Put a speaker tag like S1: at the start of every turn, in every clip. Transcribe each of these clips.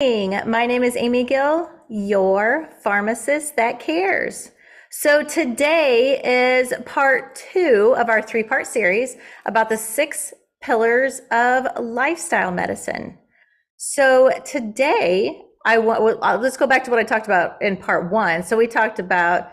S1: My name is Amy Gill, your pharmacist that cares. So today is part 2 of our 3-part series about the 6 pillars of lifestyle medicine. So today let's go back to what I talked about in part 1. So we talked about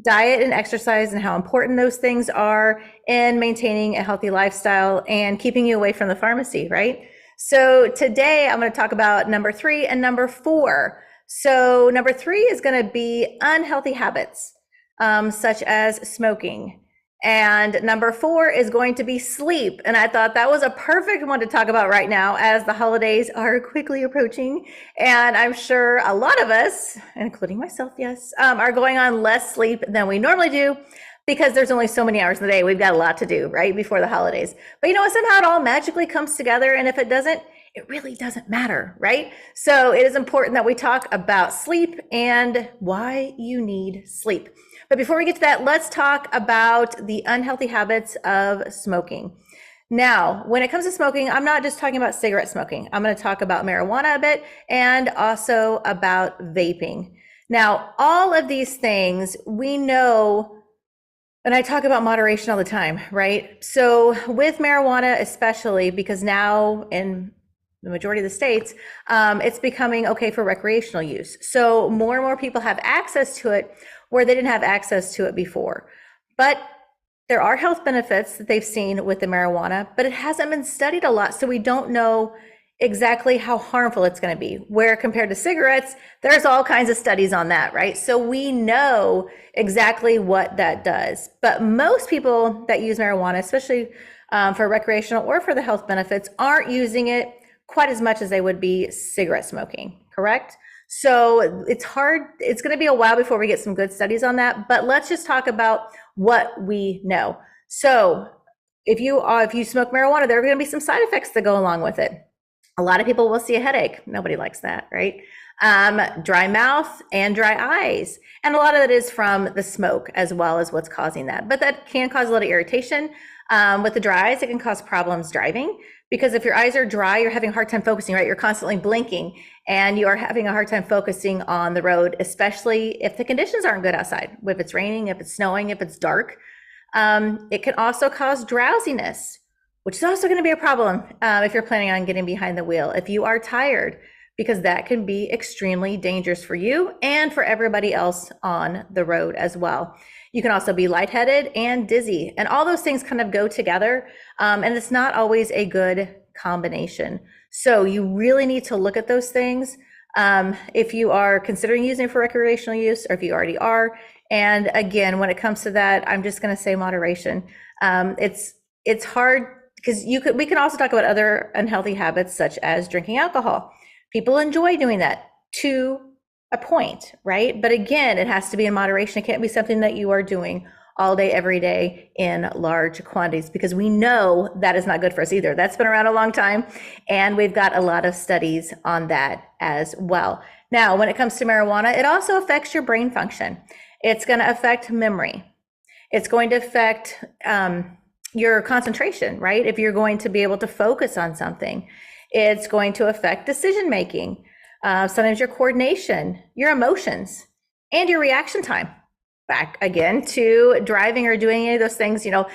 S1: diet and exercise and how important those things are in maintaining a healthy lifestyle and keeping you away from the pharmacy, right? So today I'm going to talk about number 3 and number 4. So number 3 is going to be unhealthy habits, such as smoking. And number 4 is going to be sleep. And I thought that was a perfect one to talk about right now as the holidays are quickly approaching. And I'm sure a lot of us, including myself, yes, are going on less sleep than we normally do because there's only so many hours in the day. We've got a lot to do right before the holidays. But you know what? Somehow it all magically comes together. And if it doesn't, it really doesn't matter, right? So it is important that we talk about sleep and why you need sleep. But before we get to that, let's talk about the unhealthy habits of smoking. Now, when it comes to smoking, I'm not just talking about cigarette smoking. I'm going to talk about marijuana a bit and also about vaping. Now, all of these things we know, and I talk about moderation all the time, right? So with marijuana, especially because now in the majority of the states, it's becoming okay for recreational use. So more and more people have access to it where they didn't have access to it before. But there are health benefits that they've seen with the marijuana, but it hasn't been studied a lot. So we don't know exactly how harmful it's going to be. Where compared to cigarettes, there's all kinds of studies on that, right? So we know exactly what that does. But most people that use marijuana, especially for recreational or for the health benefits, aren't using it quite as much as they would be cigarette smoking, correct? So it's hard. It's going to be a while before we get some good studies on that, but let's just talk about what we know. So if you smoke marijuana, there are going to be some side effects that go along with it. A lot of people will see a headache. Nobody likes that, right? Dry mouth and dry eyes. And a lot of it is from the smoke as well as what's causing that. But that can cause a lot of irritation. With the dry eyes, it can cause problems driving because if your eyes are dry, you're having a hard time focusing, right? You're constantly blinking and you are having a hard time focusing on the road, especially if the conditions aren't good outside. If it's raining, if it's snowing, if it's dark. It can also cause drowsiness, which is also going to be a problem if you're planning on getting behind the wheel. If you are tired, because that can be extremely dangerous for you and for everybody else on the road as well. You can also be lightheaded and dizzy, and all those things kind of go together, and it's not always a good combination. So you really need to look at those things if you are considering using it for recreational use or if you already are. And again, when it comes to that, I'm just going to say moderation. It's hard because we can also talk about other unhealthy habits such as drinking alcohol. People enjoy doing that to a point, right? But again, it has to be in moderation. It can't be something that you are doing all day, every day in large quantities, because we know that is not good for us either. That's been around a long time, and we've got a lot of studies on that as well. Now, when it comes to marijuana, it also affects your brain function. It's going to affect memory. It's going to affect your concentration, right? If you're going to be able to focus on something, it's going to affect decision making. Sometimes your coordination, your emotions, and your reaction time. Back again to driving or doing any of those things. You know,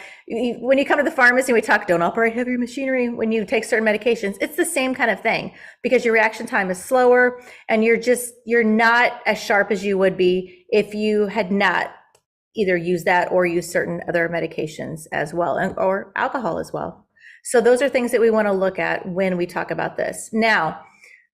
S1: when you come to the pharmacy, we talk, don't operate heavy machinery when you take certain medications. It's the same kind of thing because your reaction time is slower and you're not as sharp as you would be if you had not either used that or used certain other medications as well, or alcohol as well. So those are things that we want to look at when we talk about this. Now,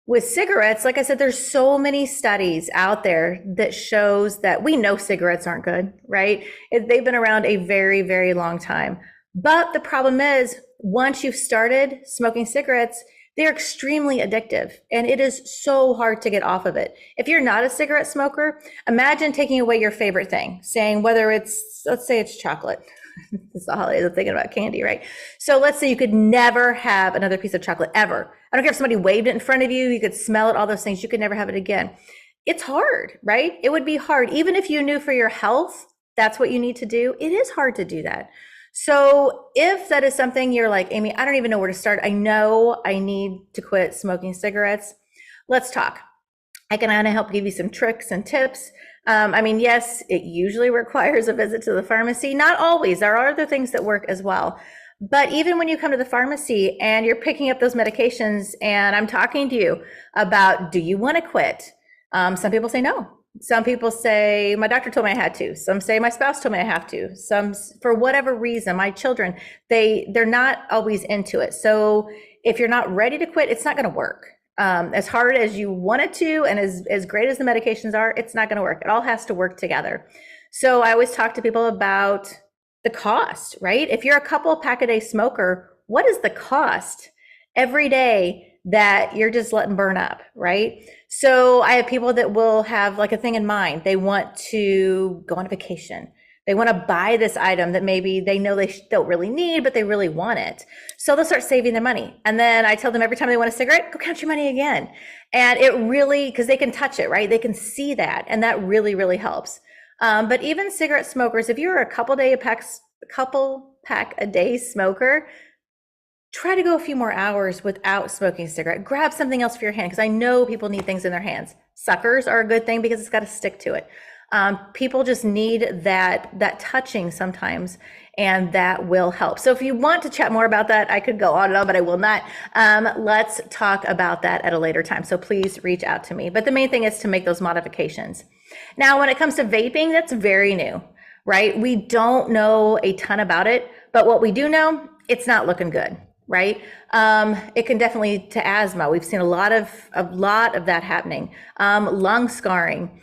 S1: with cigarettes, like I said, there's so many studies out there that shows that we know cigarettes aren't good, right? They've been around a very, very long time. But the problem is, once you've started smoking cigarettes, they're extremely addictive, and it is so hard to get off of it. If you're not a cigarette smoker, imagine taking away your favorite thing, saying whether it's, let's say it's chocolate. It's the holidays, I'm thinking about candy, right? So let's say you could never have another piece of chocolate ever. I don't care if somebody waved it in front of you, you could smell it, all those things, you could never have it again. It's hard, right? It would be hard. Even if you knew for your health, that's what you need to do. It is hard to do that. So if that is something you're like, Amy, I don't even know where to start. I know I need to quit smoking cigarettes, Let's talk. I can kind of help give you some tricks and tips. Yes, it usually requires a visit to the pharmacy. Not always. There are other things that work as well. But even when you come to the pharmacy and you're picking up those medications, and I'm talking to you about, do you want to quit? Some people say no. Some people say, my doctor told me I had to. Some say my spouse told me I have to. Some, for whatever reason, my children, they're not always into it. So if you're not ready to quit, it's not going to work. As hard as you want it to, and as great as the medications are, it's not going to work. It all has to work together. So I always talk to people about the cost, right? If you're a couple pack a day smoker, what is the cost every day that you're just letting burn up, right? So I have people that will have like a thing in mind. They want to go on a vacation. They want to buy this item that maybe they know they don't really need, but they really want it. So they'll start saving their money. And then I tell them every time they want a cigarette, go count your money again. And it really, because they can touch it, right? They can see that. And that really, really helps. But even cigarette smokers, if you're a couple pack a day smoker, try to go a few more hours without smoking a cigarette. Grab something else for your hand, because I know people need things in their hands. Suckers are a good thing because it's got to stick to it. People just need that touching sometimes, and that will help. So if you want to chat more about that, I could go on and on, but I will not. Let's talk about that at a later time. So please reach out to me. But the main thing is to make those modifications. Now, when it comes to vaping, that's very new, right? We don't know a ton about it, but what we do know, it's not looking good, right? It can definitely to asthma. We've seen a lot of that happening. Lung scarring.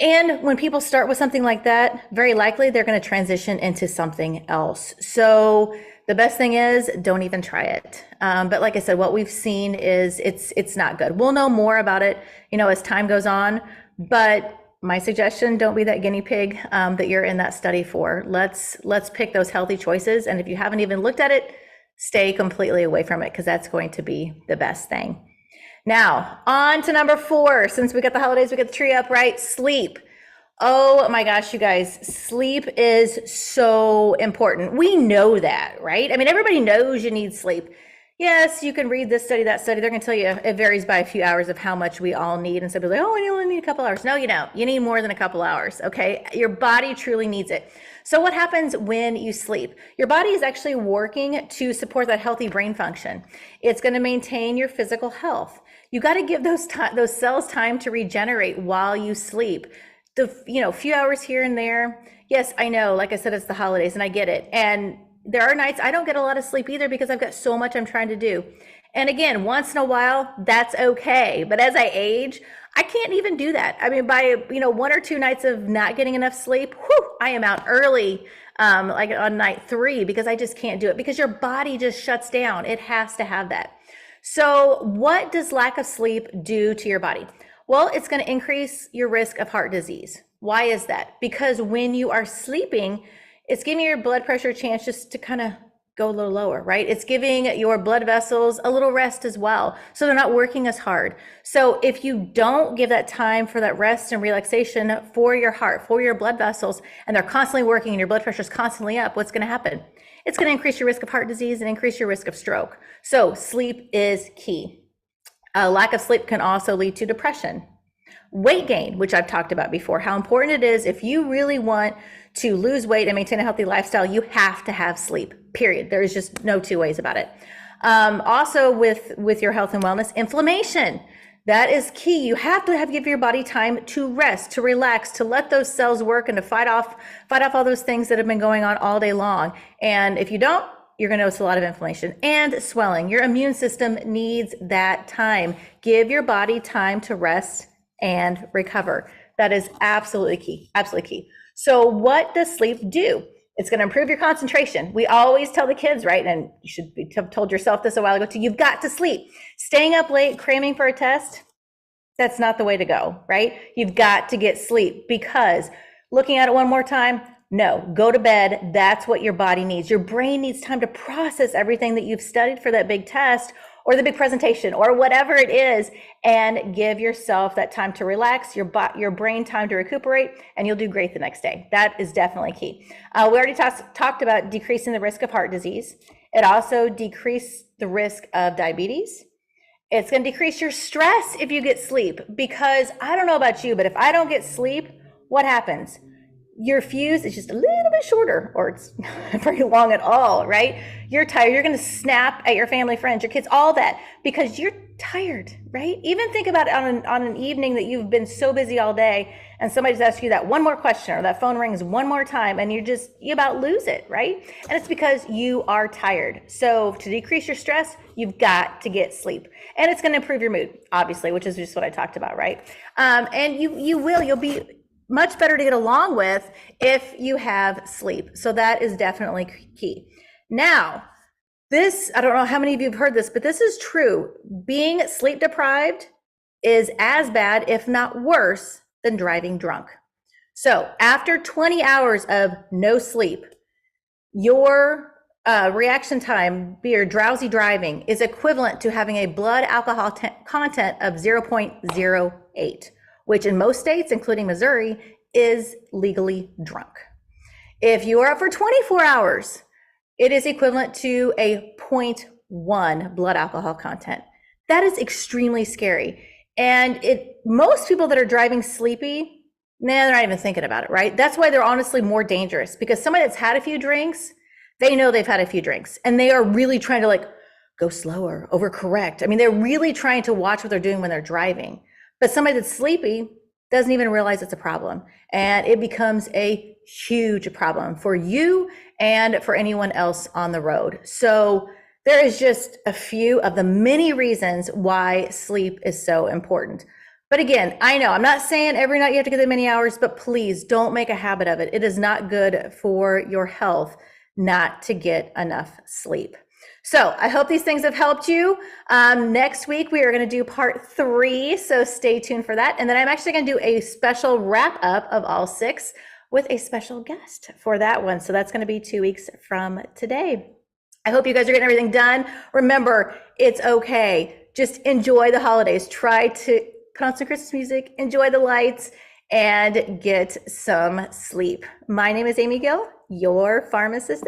S1: And when people start with something like that, very likely they're going to transition into something else. So the best thing is don't even try it. But like I said, what we've seen is it's not good. We'll know more about it, as time goes on. But my suggestion, don't be that guinea pig that you're in that study for. Let's pick those healthy choices. And if you haven't even looked at it, stay completely away from it, because that's going to be the best thing. Now, on to number 4. Since we got the holidays, we get the tree up, right? Sleep. Oh my gosh, you guys, sleep is so important. We know that, right? Everybody knows you need sleep. Yes, you can read this study, that study. They're going to tell you it varies by a few hours of how much we all need. And some people are like, oh, I only need a couple hours. No, you don't. You need more than a couple hours, okay? Your body truly needs it. So what happens when you sleep? Your body is actually working to support that healthy brain function. It's going to maintain your physical health. You got to give those cells time to regenerate while you sleep. The few hours here and there. Yes, I know. Like I said, it's the holidays, and I get it. And there are nights I don't get a lot of sleep either, because I've got so much I'm trying to do. And again, once in a while, that's okay. But as I age, I can't even do that. By 1 or 2 nights of not getting enough sleep, I am out early, like on night 3, because I just can't do it, because your body just shuts down. It has to have that. So what does lack of sleep do to your body? Well, it's going to increase your risk of heart disease. Why is that? Because when you are sleeping, it's giving your blood pressure a chance just to kind of go a little lower, right? It's giving your blood vessels a little rest as well, so they're not working as hard. So if you don't give that time for that rest and relaxation for your heart, for your blood vessels, and they're constantly working and your blood pressure is constantly up, what's going to happen? It's going to increase your risk of heart disease and increase your risk of stroke. So sleep is key. Lack of sleep can also lead to depression. Weight gain, which I've talked about before, how important it is. If you really want to lose weight and maintain a healthy lifestyle, you have to have sleep, period. There is just no 2 ways about it. Also with your health and wellness, inflammation. That is key. You have to give your body time to rest, to relax, to let those cells work, and to fight off all those things that have been going on all day long. And if you don't, you're going to notice a lot of inflammation and swelling. Your immune system needs that time. Give your body time to rest and recover. That is absolutely key. Absolutely key. So what does sleep do? It's going to improve your concentration. We always tell the kids, right? And you should have told yourself this a while ago too. You've got to sleep. Staying up late, cramming for a test, that's not the way to go, right? You've got to get sleep, because looking at it one more time, no, go to bed. That's what your body needs. Your brain needs time to process everything that you've studied for that big test or the big presentation or whatever it is, and give yourself that time to relax, your brain time to recuperate, and you'll do great the next day. That is definitely key. We already talked about decreasing the risk of heart disease. It also decreased the risk of diabetes. It's going to decrease your stress if you get sleep, because I don't know about you, but if I don't get sleep, what happens? Your fuse is just a little bit shorter, or it's not very long at all, right? You're tired. You're going to snap at your family, friends, your kids, all that, because you're tired, right? Even think about it on an evening that you've been so busy all day, and somebody's asked you that one more question, or that phone rings one more time, and you about lose it, right? And it's because you are tired. So to decrease your stress, you've got to get sleep, and it's going to improve your mood, obviously, which is just what I talked about, right? And you'll be much better to get along with if you have sleep. So that is definitely key. Now, I don't know how many of you have heard this, but this is true. Being sleep deprived is as bad, if not worse, than driving drunk. So after 20 hours of no sleep, your reaction time, your drowsy driving, is equivalent to having a blood alcohol content of 0.08, which in most states, including Missouri, is legally drunk. If you are up for 24 hours, it is equivalent to a 0.1 blood alcohol content. That is extremely scary. And most people that are driving sleepy, they're not even thinking about it, right? That's why they're honestly more dangerous, because somebody that's had a few drinks, they know they've had a few drinks, and they are really trying to go slower, overcorrect. I mean, they're really trying to watch what they're doing when they're driving. But somebody that's sleepy doesn't even realize it's a problem, and it becomes a huge problem for you and for anyone else on the road. So there is just a few of the many reasons why sleep is so important. But again, I know I'm not saying every night you have to get that many hours, but please don't make a habit of it. It is not good for your health not to get enough sleep. So I hope these things have helped you. Next week, we are going to do part 3. So stay tuned for that. And then I'm actually going to do a special wrap up of all 6 with a special guest for that one. So that's going to be 2 weeks from today. I hope you guys are getting everything done. Remember, it's okay. Just enjoy the holidays. Try to put on some Christmas music, enjoy the lights, and get some sleep. My name is Amy Gill, your pharmacist.